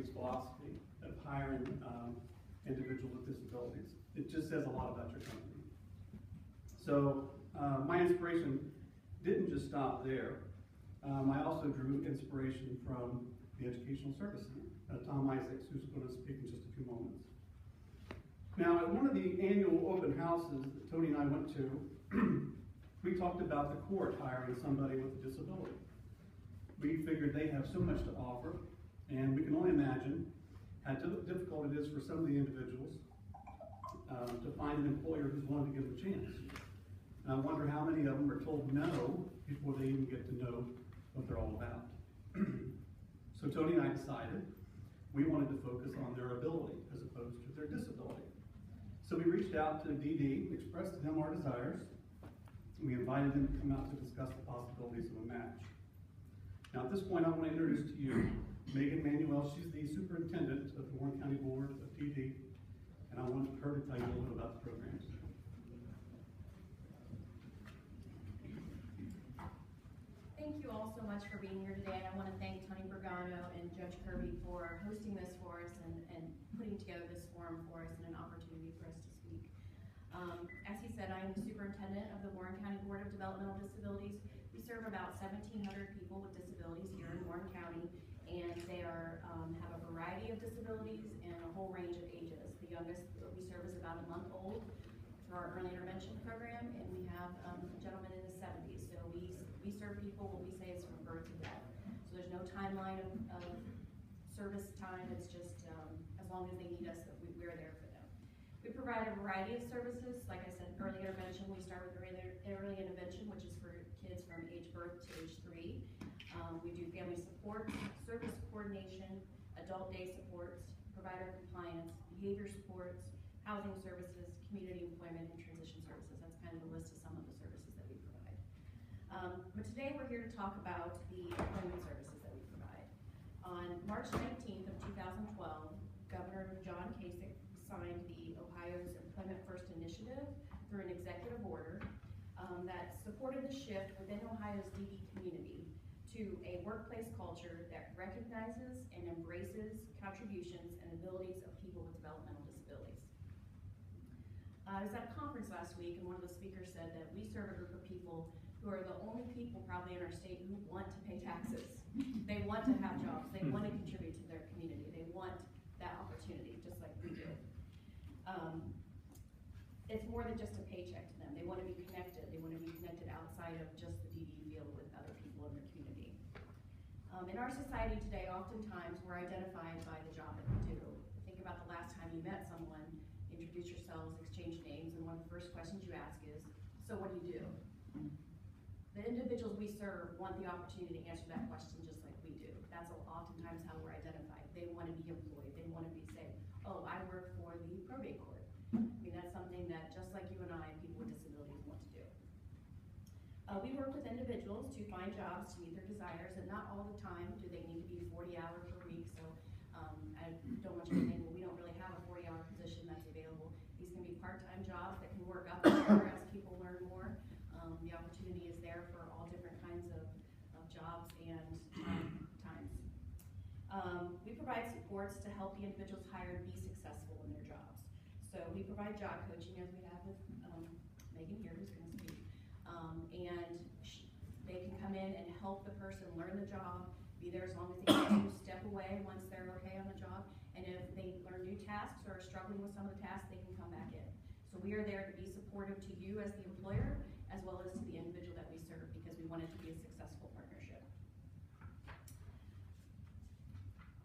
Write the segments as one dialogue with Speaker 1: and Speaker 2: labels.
Speaker 1: company's philosophy of hiring individuals with disabilities. It just says a lot about your company. So my inspiration didn't just stop there. I also drew inspiration from the Educational Service Center, Tom Isaacs, who's going to speak in just a few moments. Now, at one of the annual open houses that Tony and I went to, we talked about the court hiring somebody with a disability. We figured they have so much to offer, and we can only imagine how difficult it is for some of the individuals to find an employer who's willing to give them a chance. And I wonder how many of them are told no before they even get to know what they're all about. So Tony and I decided we wanted to focus on their ability as opposed to their disability. So we reached out to DD, expressed to them our desires, and we invited them to come out to discuss the possibilities of a match. Now at this point I want to introduce to you Megan Manuel. She's the Superintendent of the Warren County Board of DD, and I want her to tell you a little bit about the programs.
Speaker 2: Thank you all so much for being here today. I want to thank Tony Bergano and Judge Kirby for hosting this for us and putting together this forum for us and an opportunity for us to speak. As he said, I am the Superintendent of the Warren County Board of Developmental Disabilities. We serve about 1,700 people with disabilities here in Warren County, and they have a variety of disabilities and a whole range of ages. The youngest that we serve is about a month old through our early intervention program, and we have a gentleman in his 70s. So we serve people what we say is from birth to death. So there's no timeline of service time. It's just as long as they need us, that we're there for them. We provide a variety of services. Like I said, early intervention, we start with early intervention, which is for kids from age birth to age 3. We do family support, service coordination, adult day supports, provider compliance, behavior supports, housing services, community employment, and transition services. That's kind of the list of some of the services that we provide. But today we're here to talk about the employment services that we provide. On March 19th of 2012, Governor John Kasich signed the Ohio's Employment First Initiative through an executive order that supported the shift within Ohio's DD community to a workplace culture that recognizes and embraces contributions and abilities of people with developmental disabilities. I was at a conference last week, and one of the speakers said that we serve a group of people who are the only people probably in our state who want to pay taxes. They want to have jobs. They want to contribute to their community. They want that opportunity, just like we do. It's more than just a paycheck to them. They want to be connected. They want to be connected outside of just the DD field with other people in their community. In our society today, oftentimes we're identified by the job that we do. Think about the last time you met someone, introduce yourselves, exchange names, and one of the first questions you ask is, so what do you do? The individuals we serve want the opportunity to answer that question just like we do. That's oftentimes how we're identified. They want to be employed. They want to be say, oh, I work for the probate court. I mean, that's something that just like you and I, people with disabilities want to do. We work with individuals to find jobs to meet their desires, and not all the time do they need to be 40 hours per week. So I don't want you to think, well, we don't really have a 40-hour position that's available. These can be part-time jobs that can work up and down as people learn more. The opportunity is there for all different kinds of jobs and times. We provide supports to help the individuals hired be successful in their jobs. So we provide job coaching, as we have with Megan here, who's going to speak. And they can come in and help the person learn the job, be there as long as they can, step away once they're okay on the job. And if they learn new tasks or are struggling with some of the tasks, they can come back in. So we are there to be supportive to you as the employer, as well as to the individual that we serve, because we want it to be a successful partnership.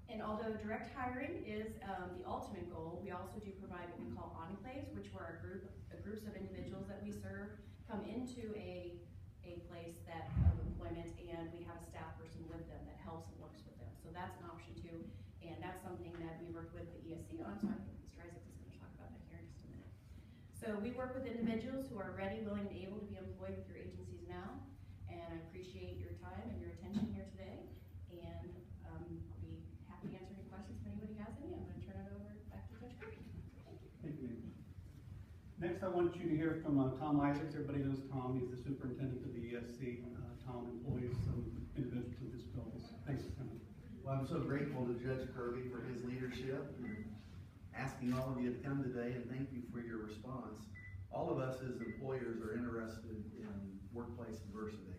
Speaker 2: And although direct hiring is the ultimate goal, we also do provide what we call enclaves, which were groups of individuals that we serve come into a place of employment, and we have a staff person with them that helps and works with them. So that's an option too, and that's something that we work with the ESC on. So I think Mr. Isaacs is going to talk about that here in just a minute. So we work with individuals who are ready, willing, and able to be employed with your agencies now, and I appreciate your time and your attention here today, and I'll be happy to answer any questions if anybody has any. I'm going to turn it over back to Judge Kirby. Thank you.
Speaker 1: Thank you. Next, I want you to hear from Tom Isaacs. Everybody knows Tom. He's the superintendent of the ESC. Tom employs some individuals with disabilities. Thanks for coming.
Speaker 3: Well, I'm so grateful to Judge Kirby for his leadership and asking all of you to come today, and thank you for your response. All of us as employers are interested in workplace diversity.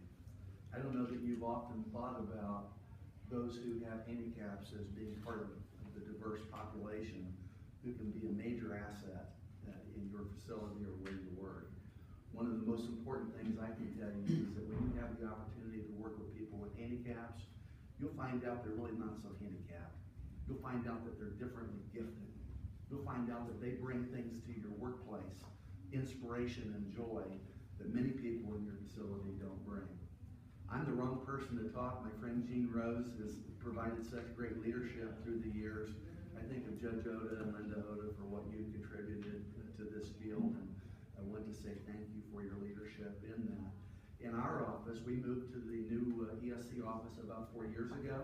Speaker 3: I don't know that you've often thought about those who have handicaps as being part of the diverse population who can be a major asset in your facility or where you work. One of the most important things I can tell you is that when you have the opportunity to work with people with handicaps, you'll find out they're really not so handicapped. You'll find out that they're differently gifted. You'll find out that they bring things to your workplace, inspiration and joy that many people in your facility don't bring. I'm the wrong person to talk. My friend Jean Rose has provided such great leadership through the years. I think of Judge Oda and Linda Oda for what you've contributed to this field, and I want to say thank you for your leadership in that. In our office, we moved to the new ESC office about 4 years ago,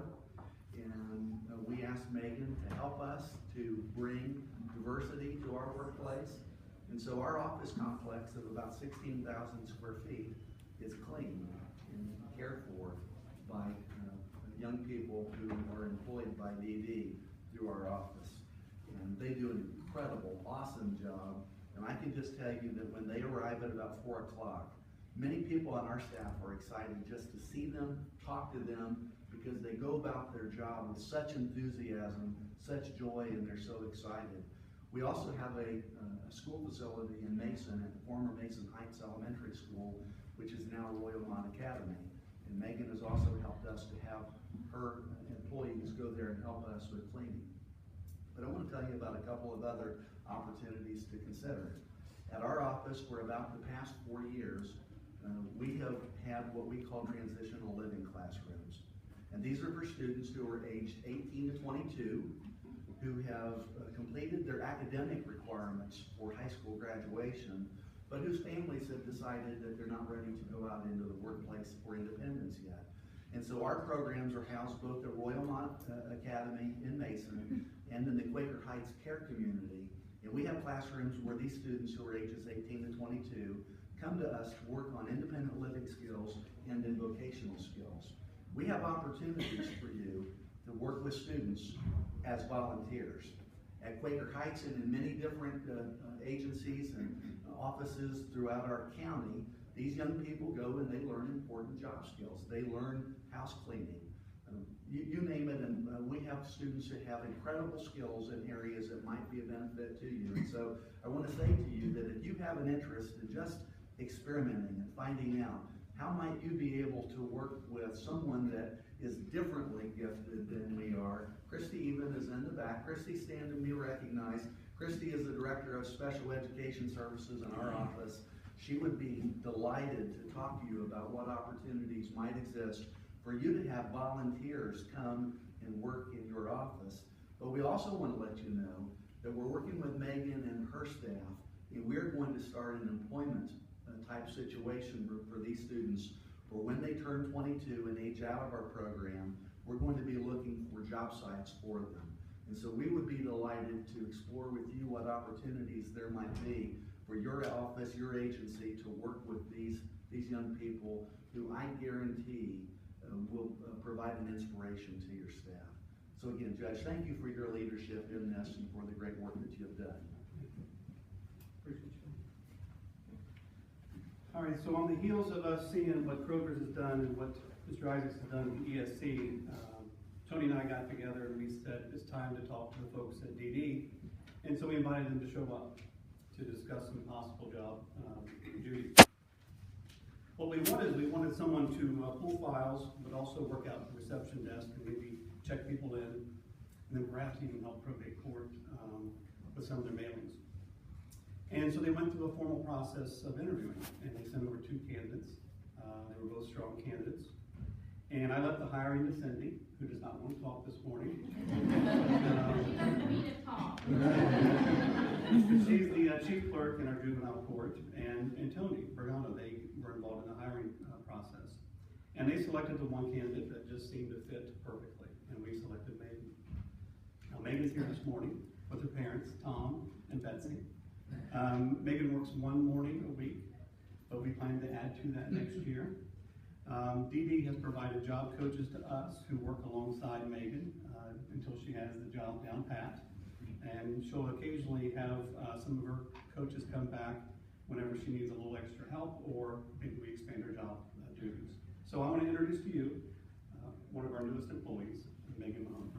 Speaker 3: and we asked Megan to help us to bring diversity to our workplace. And so our office complex of about 16,000 square feet is clean and cared for by young people who are employed by DD through our office. And they do an incredible, awesome job. And I can just tell you that when they arrive at about 4 o'clock, many people on our staff are excited just to see them, talk to them, because they go about their job with such enthusiasm, such joy, and they're so excited. We also have a school facility in Mason at the former Mason Heights Elementary School, which is now Royalmont Academy. And Megan has also helped us to have her employees go there and help us with cleaning. But I want to tell you about a couple of other opportunities to consider. At our office, for about the past 4 years, we have had what we call transitional living classrooms. And these are for students who are aged 18 to 22, who have completed their academic requirements for high school graduation, but whose families have decided that they're not ready to go out into the workplace for independence yet. And so our programs are housed both at Royalmont Academy in Mason and in the Quaker Heights Care Community. And we have classrooms where these students who are ages 18 to 22 come to us to work on independent living skills and in vocational skills. We have opportunities for you to work with students as volunteers. At Quaker Heights and in many different agencies and offices throughout our county, these young people go and they learn important job skills. They learn house cleaning. You name it, and we have students that have incredible skills in areas that might be a benefit to you. And so I want to say to you that if you have an interest in just experimenting and finding out how might you be able to work with someone that is differently gifted than we are. Christy even is in the back. Christy, stand and be recognized. Christy is the Director of Special Education Services in our office. She would be delighted to talk to you about what opportunities might exist for you to have volunteers come and work in your office. But we also want to let you know that we're working with Megan and her staff, and we're going to start an employment type situation for these students for when they turn 22 and age out of our program. We're going to be looking for job sites for them. And so we would be delighted to explore with you what opportunities there might be for your office, your agency, to work with these young people who I guarantee will provide an inspiration to your staff. So again, Judge, thank you for your leadership in this and for the great work that you have done.
Speaker 1: Appreciate you. All right, so on the heels of us seeing what Kroger's has done and what Mr. Isaacs has done with ESC, Tony and I got together and we said it's time to talk to the folks at DD. And so we invited them to show up to discuss some possible job duties. What we wanted is we wanted someone to pull files, but also work out the reception desk and maybe check people in, and then perhaps even help probate court with some of their mailings. And so they went through a formal process of interviewing, and they sent over 2 candidates. They were both strong candidates. And I left the hiring to Cindy, who does not want to talk this morning.
Speaker 2: She doesn't need to talk.
Speaker 1: She's the chief clerk in our juvenile court, and Tony Bergano, they were involved in the hiring process. And they selected the one candidate that just seemed to fit perfectly, and we selected Megan. Now Megan's here this morning with her parents, Tom and Betsy. Megan works 1 morning a week, but we plan to add to that next year. Dee Dee has provided job coaches to us who work alongside Megan until she has the job down pat. And she'll occasionally have some of her coaches come back whenever she needs a little extra help or maybe we expand her job duties. So I want to introduce to you one of our newest employees, Megan Mahoney.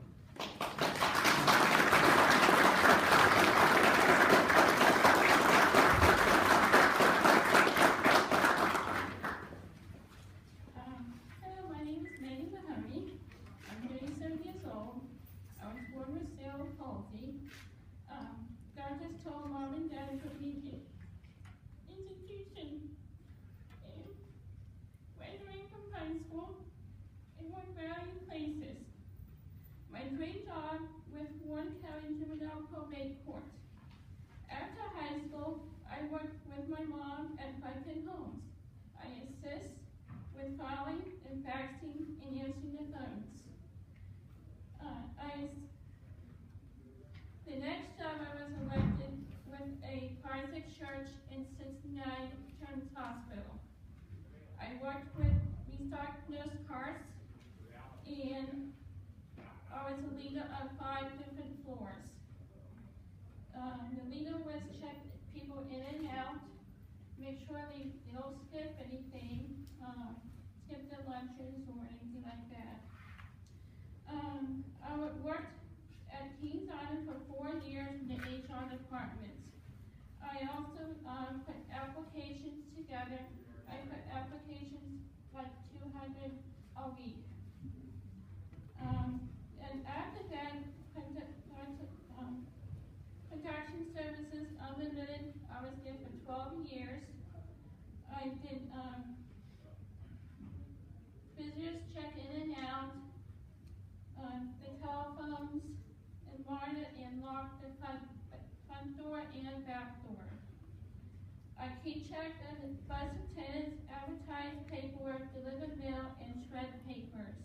Speaker 4: Hello, my name is Megan Mahoney. I'm 37 years old. I was born with cerebral palsy. God just told Mom and Dad to put me in institution. And graduating from high school and worked varying places. My dream job with Warren County Juvenile Probate Court. After high school, I worked with my mom at Pike Homes. I assist with filing and faxing and answering the phones. The next job I was elected with a Isaac Church in Cincinnati Children's Hospital. I worked with restocked nurse carts and I was a leader on 5 different floors. The leader was check people in and out, make sure they don't skip anything, skip their lunches or anything like that. I worked at Kings Island for 4 years in the HR department. I also put applications together. I put applications like 200 a week. And after that, Production Services Unlimited, I was there for 12 years. I did visitors check in and out, the telephones, and monitor and lock the front door and back door. I key checked on the bus attendants, advertised paperwork, delivered mail, and shred papers.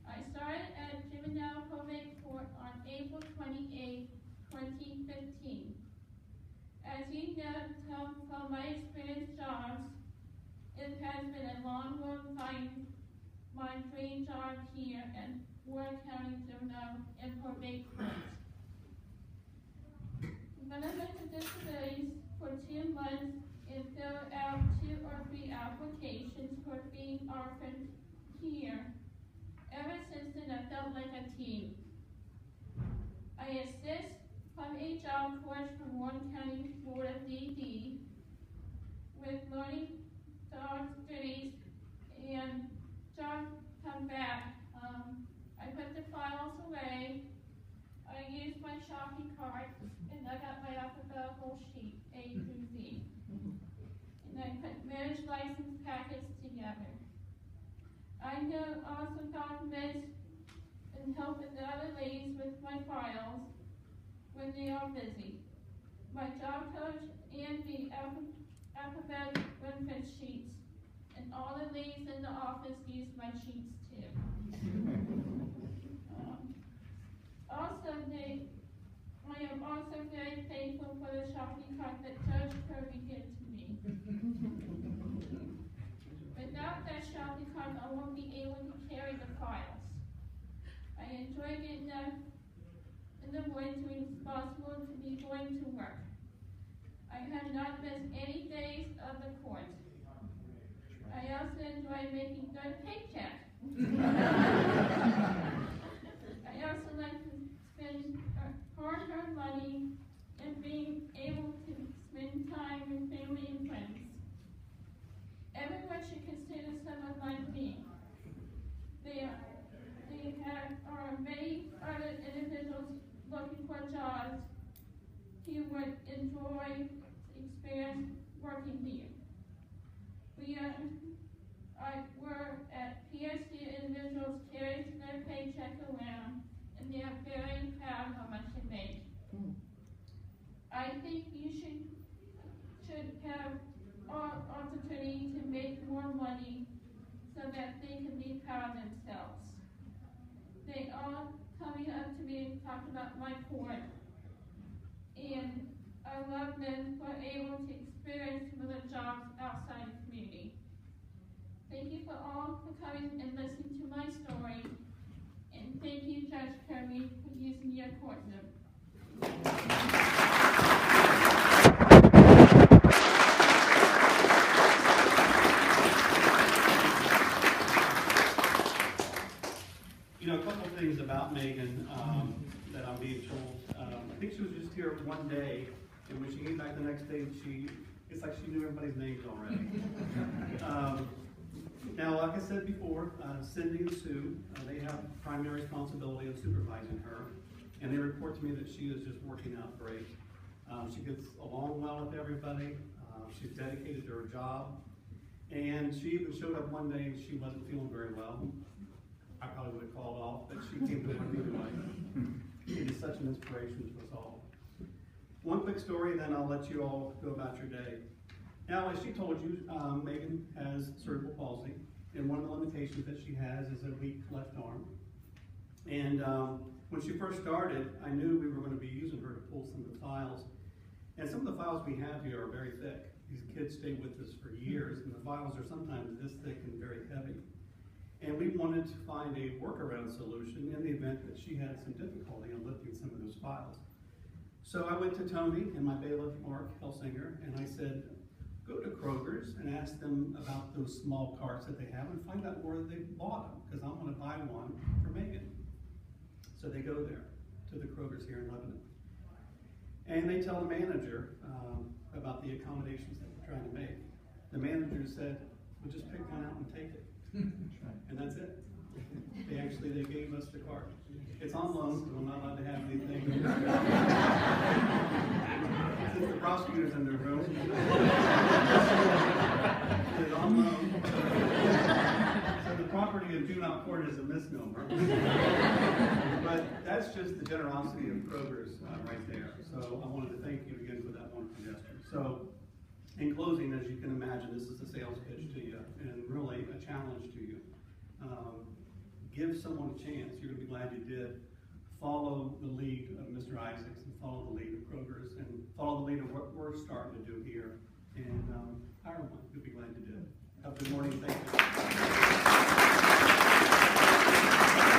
Speaker 4: I started at Juvenile Probate Court on April 28, 2015. As you know from my experience jobs, it has been a long road finding my dream job here at Warren County Juvenile and Probate Court. When I went to Disabilities for 2 months and filled out 2 or 3 applications for being offered here, ever since then I felt like a team. I assist from a job coach from Warren County Board of DD with learning dogs duties and job come back. I put the files away. I used my shopping cart and I got my alphabetical sheet A through Z. And I put marriage license packets together. I know also documents and help with the other ladies with my files when they are busy. My job coach and the alphabet benefit sheets, and all the ladies in the office use my sheets too. I am also very thankful for the shopping cart that Judge Kirby gave to me. Without that shopping cart, I won't be able to carry the files. I enjoy getting up in the morning to be responsible to be going to work. I have not missed any days of the court. I also enjoy making good paycheck. I also like to spend hard-earned money and being able to spend time with family and friends. Everyone should consider someone like me. There are many other individuals looking for jobs who would enjoy the experience working here. We're at PSC individuals carry their paycheck around and they are very proud how much they make. I think you should have opportunity to make more money so that they can be proud of themselves. They all coming up to me and talking about my court, and I love them for able to experience some of the jobs outside of me. you for all for coming and listening to my story. And thank you, Judge Kirby, for using your courtroom.
Speaker 1: You know, a couple of things about Megan that I'm being told. I think she was just here one day, and when she came back the next day, it's like she knew everybody's names already. Now, like I said before, Cindy and Sue, they have primary responsibility of supervising her, and they report to me that she is just working out great. She gets along well with everybody. She's dedicated to her job, and she even showed up one day and she wasn't feeling very well. I probably would have called off, but she came to work anyway. It is such an inspiration to us all. One quick story, then I'll let you all go about your day. Now, as she told you, Megan has cerebral palsy, and one of the limitations that she has is a weak left arm. And when she first started, I knew we were going to be using her to pull some of the files. And some of the files we have here are very thick. These kids stay with us for years, and the files are sometimes this thick and very heavy. And we wanted to find a workaround solution in the event that she had some difficulty in lifting some of those files. So I went to Tony and my bailiff, Mark Helsinger, and I said, go to Kroger's and ask them about those small carts that they have and find out where they bought them, because I want to buy one for Megan. So they go there to the Kroger's here in Lebanon. And they tell the manager about the accommodations that we're trying to make. The manager said, we'll just pick one out and take it. And that's it. They gave us the cart. It's on loan, so I'm not allowed to have anything. Since the prosecutor's in the room. It's on loan. So the property of juvenile court is a misnomer. But that's just the generosity of Kroger's right there. So I wanted to thank you again for that wonderful gesture. So in closing, as you can imagine, this is a sales pitch to you and really a challenge to you. Give someone a chance. You're going to be glad you did. Follow the lead of Mr. Isaacs and follow the lead of Kroger's and follow the lead of what we're starting to do here. And hire one. You'll be glad you did. Have a good morning. Thank you.